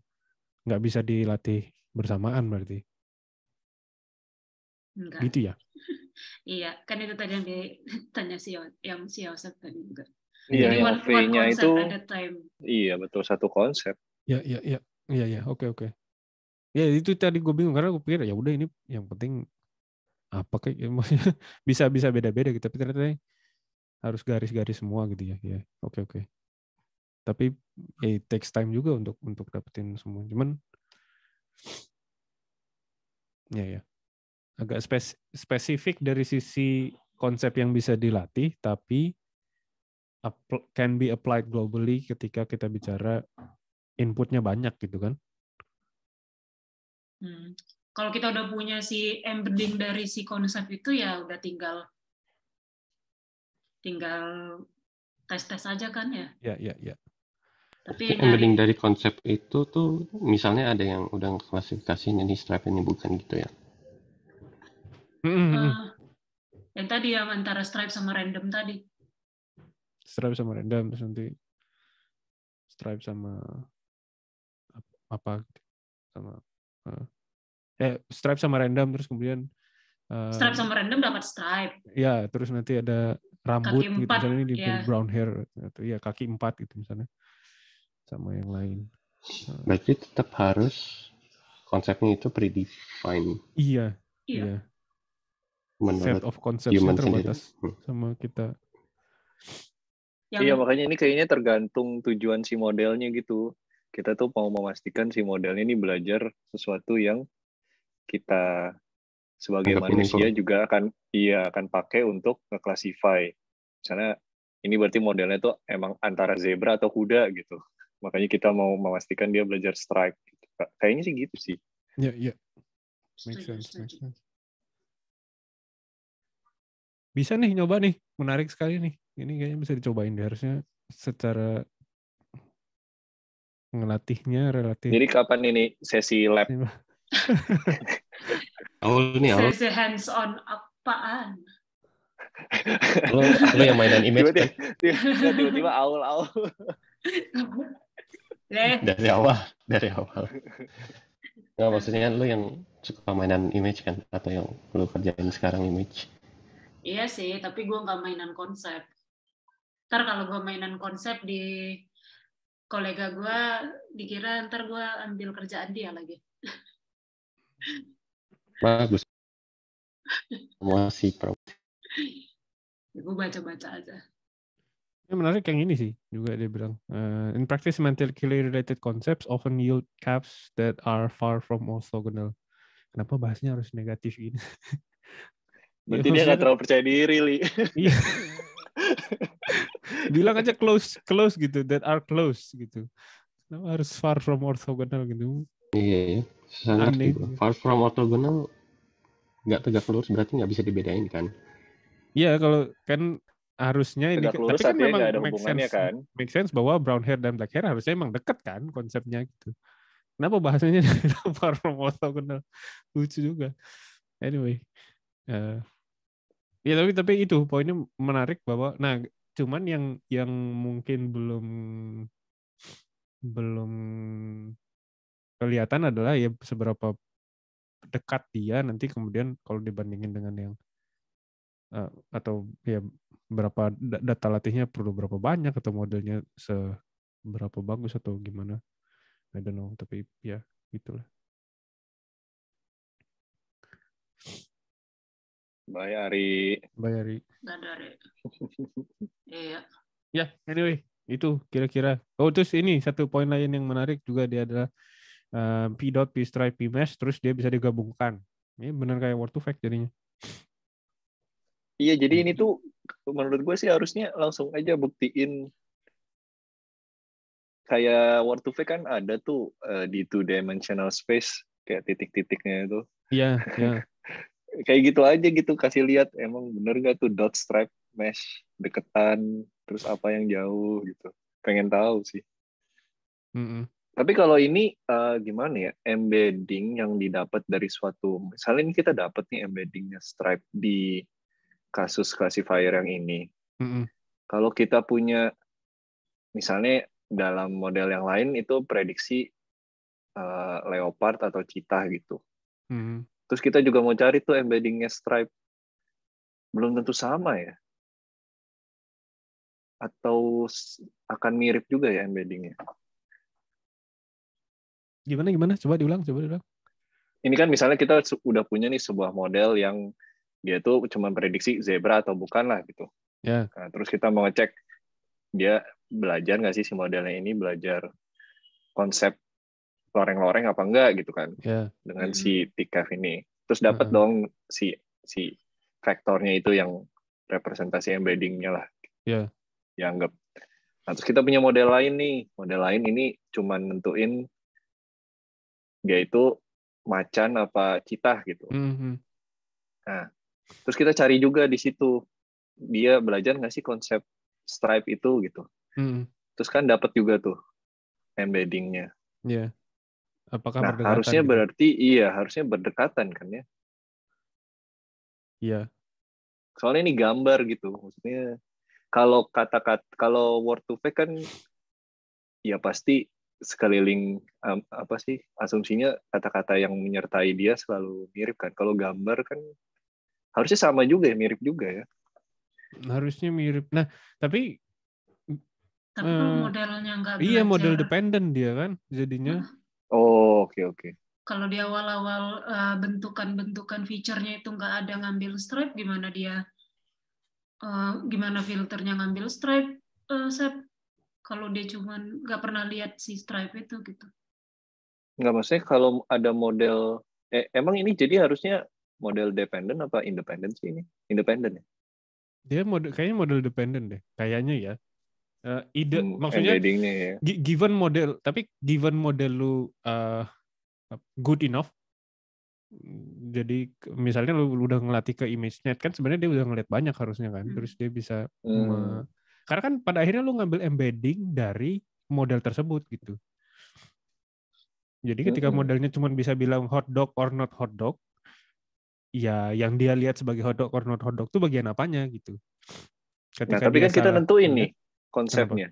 nggak bisa dilatih bersamaan berarti. Enggak. Gitu ya? Iya, kan itu tadi yang ditanya si Yosef tadi juga. Iya, jadi one concept at a time. Iya, betul, satu konsep. Iya, oke. Ya itu tadi gue bingung karena gue pikir ya udah ini yang penting apa kayak maksudnya bisa beda-beda gitu, tapi ternyata harus garis-garis semua gitu ya. Ya, oke. Tapi it takes time juga untuk dapetin semua. Cuman ya agak spesifik dari sisi konsep yang bisa dilatih, tapi can be applied globally ketika kita bicara inputnya banyak gitu kan. Kalau kita udah punya si embedding dari si konsep itu ya udah tinggal tes aja kan ya. Ya. Tapi embedding dari konsep itu tuh misalnya ada yang udah klasifikasiin ini stripe ini bukan gitu ya. Yang tadi yang antara stripe sama random tadi. Stripe sama random, terus nanti stripe sama apa sama stripe sama random, terus kemudian stripe sama random dapat stripe. Ya, terus nanti ada rambut kaki gitu, misalnya ini ya. brown hair atau ya kaki 4 gitu misalnya. Sama yang lain. Berarti tetap harus konsepnya itu predefined. Iya. Set of concepts-nya terbatas sama kita. Iya, makanya ini kayaknya tergantung tujuan si modelnya gitu. Kita tuh mau memastikan si modelnya ini belajar sesuatu yang kita sebagai manusia juga akan pakai untuk nge-classify. Misalnya ini berarti modelnya tuh emang antara zebra atau kuda gitu. Makanya kita mau memastikan dia belajar stripe. Gitu. Kayaknya sih gitu sih. Iya. Make sense. Bisa nih nyoba nih, menarik sekali nih. Ini kayaknya bisa dicobain deh, harusnya secara ngelatihnya relatif. Jadi kapan ini sesi lab? Sesi hands on apaan? Lo yang mainan image kan? Tiba-tiba awal. Dari awal. Nggak, maksudnya lo yang suka mainan image kan? Atau yang lo kerjain sekarang image? Iya sih, tapi gue nggak mainan konsep. Ntar kalau gue mainan konsep di kolega gue, dikira ntar gue ambil kerjaan dia lagi. Bagus. Masih pro. Gue baca-baca aja. Ini menarik yang ini sih, juga dia bilang. In practice, semantically related concepts often yield caps that are far from orthogonal. Kenapa bahasnya harus negatif ini? Berarti dia nggak terlalu percaya diri, Li. Iya. Bilang aja close gitu, that are close gitu. Kenapa harus far from orthogonal gitu? Iya. Aneh. Far from orthogonal nggak tegak lurus, berarti nggak bisa dibedain kan? Iya, kalau kan harusnya ini, tapi kan memang make sense bahwa brown hair dan black hair harusnya emang deket kan konsepnya gitu. Kenapa bahasanya far from orthogonal? Lucu juga. Anyway. Ya tapi itu poinnya menarik bahwa cuman yang mungkin belum kelihatan adalah ya seberapa dekat dia nanti kemudian kalau dibandingin dengan yang atau ya berapa data latihnya perlu berapa banyak atau modelnya seberapa bagus atau gimana, I don't know, tapi ya gitulah. Bayari. Iya. Ya, anyway, itu kira-kira. Oh, terus ini satu poin lain yang menarik juga dia adalah P dot, P stripe, P mesh, terus dia bisa digabungkan. Ini benar kayak word2vec jadinya. Iya, jadi ini tuh menurut gue sih harusnya langsung aja buktiin. Kayak word2vec kan ada tuh di two-dimensional space, kayak titik-titiknya itu. Iya. Kayak gitu aja gitu, kasih lihat emang bener gak tuh dot, stripe, mesh, deketan, terus apa yang jauh gitu. Pengen tahu sih. Tapi kalau ini gimana ya, embedding yang didapat dari suatu, misalnya ini kita dapat nih embeddingnya stripe di kasus classifier yang ini. Kalau kita punya, misalnya dalam model yang lain itu prediksi leopard atau cheetah gitu. Terus kita juga mau cari tuh embeddingnya stripe. Belum tentu sama ya? Atau akan mirip juga ya embeddingnya? Gimana? Coba diulang. Ini kan misalnya kita udah punya nih sebuah model yang dia tuh cuma prediksi zebra atau bukan lah gitu. Yeah. Nah, terus kita mau ngecek dia belajar nggak sih si modelnya ini belajar konsep loreng-loreng apa enggak gitu kan dengan si TCAF ini. Terus dapat dong si vektornya itu yang representasi embedding-nya lah. Dianggap. Nah, terus kita punya model lain nih. Model lain ini cuma nentuin dia itu macan apa citah gitu. Nah, terus kita cari juga di situ. Dia belajar nggak sih konsep stripe itu gitu. Terus kan dapat juga tuh embedding-nya. Apakah nah, berdekatan harusnya gitu? Berarti harusnya berdekatan kan ya? Iya. Soalnya ini gambar gitu. Maksudnya kalau word to vec kan ya pasti sekeliling apa sih asumsinya kata-kata yang menyertai dia selalu mirip kan. Kalau gambar kan harusnya sama juga ya, mirip juga ya. Harusnya mirip. Nah, tapi kalau modelnya nggak belajar. Iya, model dependent dia kan jadinya. Oke. Kalau di awal-awal bentukan-bentukan feature-nya itu nggak ada ngambil stripe, gimana dia gimana filternya ngambil stripe, kalau dia cuman nggak pernah lihat si stripe itu gitu. Nggak, maksudnya kalau ada model, emang ini jadi harusnya model dependent apa independent sih ini? Independent ya? Dia kayaknya model dependent deh, kayaknya ya. Maksudnya ya. given model, tapi given model lu good enough, jadi misalnya lu udah ngelatih ke ImageNet kan sebenarnya dia udah ngeliat banyak harusnya kan, terus dia bisa karena kan pada akhirnya lu ngambil embedding dari model tersebut gitu. Jadi ketika modelnya cuma bisa bilang hot dog or not hot dog, ya yang dia lihat sebagai hot dog or not hot dog itu bagian apanya gitu. Nah, tapi kan kita nentuin nih konsepnya.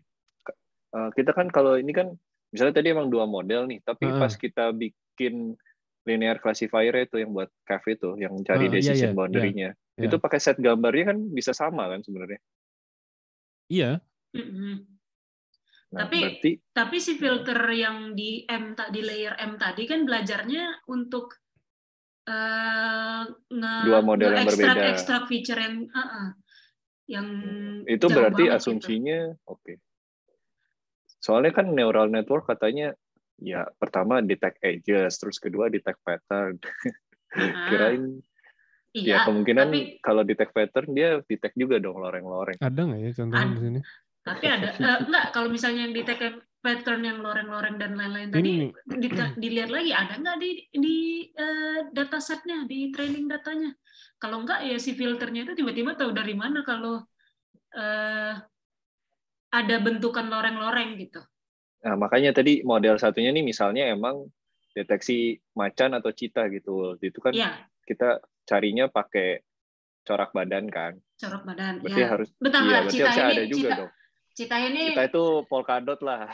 Kita kan kalau ini kan misalnya tadi emang 2 model nih, tapi pas kita bikin linear classifier itu yang buat CAF itu, yang cari decision boundary-nya, itu pakai set gambarnya kan bisa sama kan sebenarnya. Iya. Nah, tapi si filter yang di layer M tadi kan belajarnya untuk 2 model yang berbeda. Ekstrak feature yang itu berarti asumsinya gitu. Oke. Soalnya kan neural network katanya ya pertama detect edges, terus kedua detect pattern. Kirain ya kemungkinan kalau detect pattern dia detect juga dong loreng-loreng. Ada nggak ya contohnya di sini? Tapi ada enggak, kalau misalnya yang detect pattern yang loreng-loreng dan lain-lain tadi dilihat lagi ada nggak di datasetnya, di training datanya. Kalau enggak ya si filternya itu tiba-tiba tahu dari mana kalau ada bentukan loreng-loreng gitu. Nah, makanya tadi model satunya nih misalnya emang deteksi macan atau citah gitu. Itu kan kita carinya pakai corak badan kan. Corak badan. Berarti harus berarti harusnya ada juga dong. Citah ini Citah itu polkadot lah.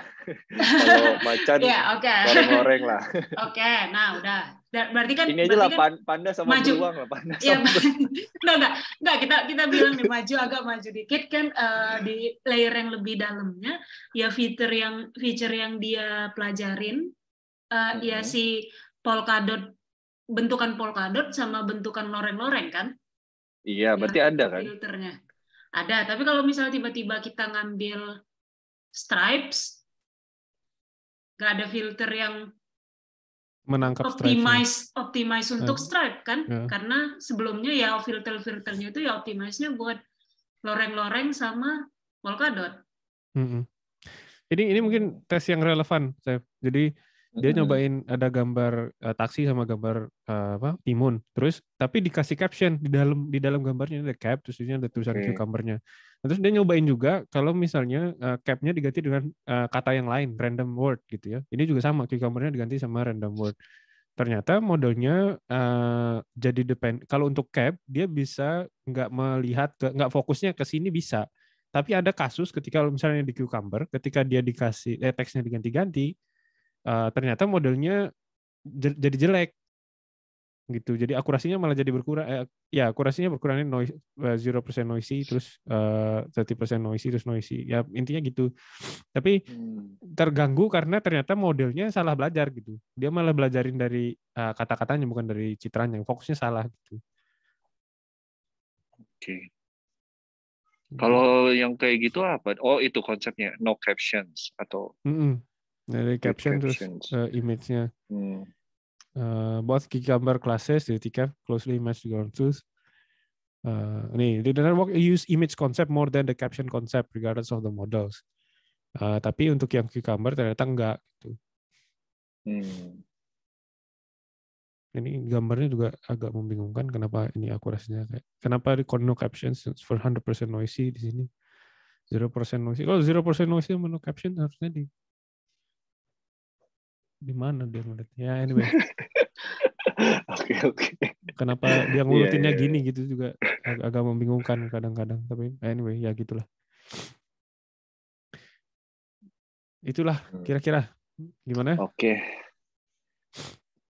Kalau macan loreng-loreng lah. Oke, nah udah. Berarti kan ini aja lah panda sama beruang lah, panda sama. Enggak, kita bilang nih agak maju dikit kan di layer yang lebih dalamnya ya feature yang dia pelajarin ya si polkadot, bentukan polkadot sama bentukan loreng-loreng kan? Iya, berarti ada kan? Filternya. Ada, tapi kalau misalnya tiba-tiba kita ngambil stripes, nggak ada filter yang menangkap optimize untuk stripe kan? Karena sebelumnya ya filternya itu ya optimize-nya buat loreng-loreng sama polkadot. Jadi ini mungkin tes yang relevan, Chef. Jadi dia nyobain ada gambar taksi sama gambar timun, terus tapi dikasih caption di dalam gambarnya ada cap, terus ini ada tulisan cucumber-nya. Terus dia nyobain juga kalau misalnya cap-nya diganti dengan kata yang lain, random word gitu ya. Ini juga sama, cucumber-nya diganti sama random word. Ternyata modelnya jadi kalau untuk cap dia bisa nggak fokusnya ke sini bisa. Tapi ada kasus ketika misalnya di cucumber, ketika dia dikasih teksnya diganti-ganti, ternyata modelnya jadi jelek gitu. Jadi akurasinya malah jadi berkurang. Akurasinya berkurang, 0% noisy, terus 30% noisy, terus noisy. Ya intinya gitu. Tapi terganggu karena ternyata modelnya salah belajar gitu. Dia malah belajarin dari kata-katanya bukan dari citranya. Fokusnya salah gitu. Oke. Kalau yang kayak gitu apa? Oh, itu konsepnya no captions atau dari caption terus image-nya. Both Cucumber classes ketika closely matched to tools. Nih, the network use image concept more than the caption concept regardless of the models. Tapi untuk yang Cucumber ternyata enggak gitu. Ini gambarnya juga agak membingungkan kenapa ini akurasinya kayak kenapa di no captions for 100% noisy di sini 0% noisy. Kalau 0% noisy sama no caption harusnya di mana dia ngeliatnya? Ya anyway. Oke. Kenapa dia ngurutinnya gini gitu juga agak membingungkan kadang-kadang. Tapi anyway ya gitulah. Itulah kira-kira gimana? Oke.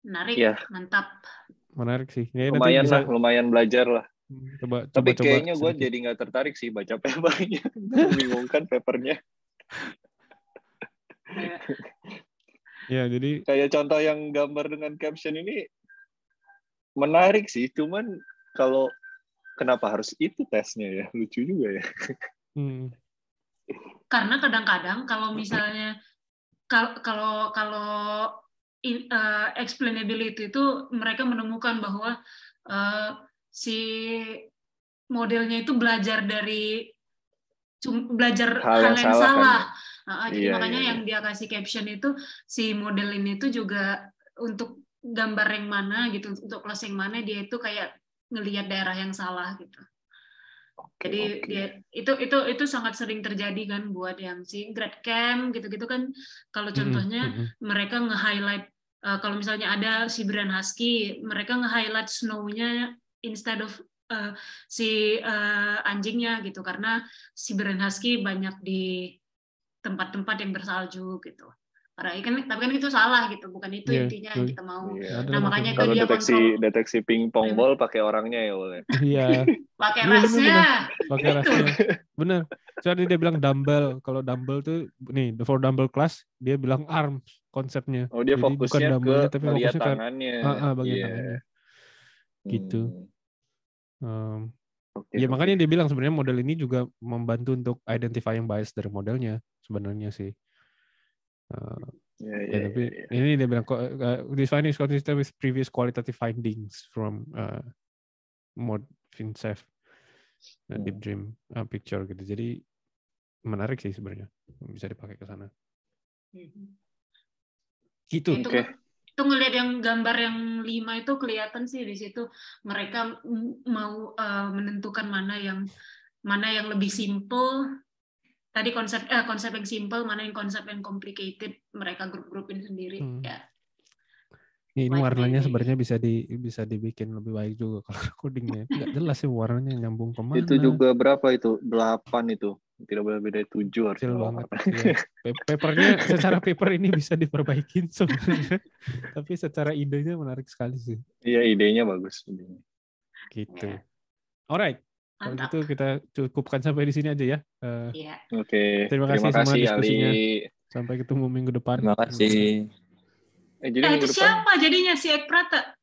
Menarik, mantap. Menarik sih. Ya, lumayan lah, lumayan belajar lah. Tapi Coba kayaknya gue jadi nggak tertarik sih baca papernya. Membingungkan papernya. Ya, jadi kayak contoh yang gambar dengan caption ini menarik sih. Cuman kalau kenapa harus itu tesnya ya? Lucu juga ya. Karena kadang-kadang kalau misalnya kalau explainability itu mereka menemukan bahwa si modelnya itu belajar hal yang salah. Kan? Jadi makanya yang dia kasih caption itu si model ini tuh juga untuk gambar yang mana gitu, untuk kelas yang mana dia itu kayak ngelihat daerah yang salah gitu. Jadi dia itu sangat sering terjadi kan buat yang si GradCamp gitu-gitu kan. Kalau contohnya mereka nge-highlight kalau misalnya ada Siberian Husky, mereka nge-highlight snow-nya instead of si anjingnya gitu karena Siberian Husky banyak di tempat-tempat yang bersalju gitu. Tapi kan itu salah gitu, bukan itu intinya yang kita mau. Nah makanya itu dia deteksi pingpong ball pakai orangnya ya boleh. Iya. Pakai rasnya. Pakai rasnya. Bener. Soalnya dia bilang dumbbell. Kalau dumbbell tuh nih for dumbbell class dia bilang arms konsepnya. Oh dia jadi fokusnya bukan dumbbellnya tapi melihat fokusnya tangannya. Bagian tangannya. Gitu. Ya makanya dia bilang sebenarnya model ini juga membantu untuk identifying bias dari modelnya sebenarnya sih. Tapi ini dia bilang this finding is consistent with previous qualitative findings from mod FinCEF Deep Dream picture gitu. Jadi menarik sih sebenarnya bisa dipakai ke sana. Gitu. Itu ngelihat yang gambar yang 5 itu kelihatan sih di situ mereka mau menentukan mana yang lebih simple. Tadi konsep yang simple, mana yang konsep yang complicated, mereka grup-grupin sendiri ya. Ini warnanya sebenarnya bisa dibikin lebih baik juga kalau codingnya. Nggak jelas sih warnanya nyambung kemana. Itu juga berapa itu? 8 itu. Tidak boleh beda 7 harus. Banget. Ya. Papernya secara paper ini bisa diperbaikin sebenarnya. Tapi secara idenya menarik sekali sih. Iya, idenya bagus. Gitu. Alright. Kalau gitu kita cukupkan sampai di sini aja ya. Oke. Terima kasih semua diskusinya. Ali. Sampai ketemu minggu depan. Terima kasih. Jadi itu siapa jadinya si Ek Prata?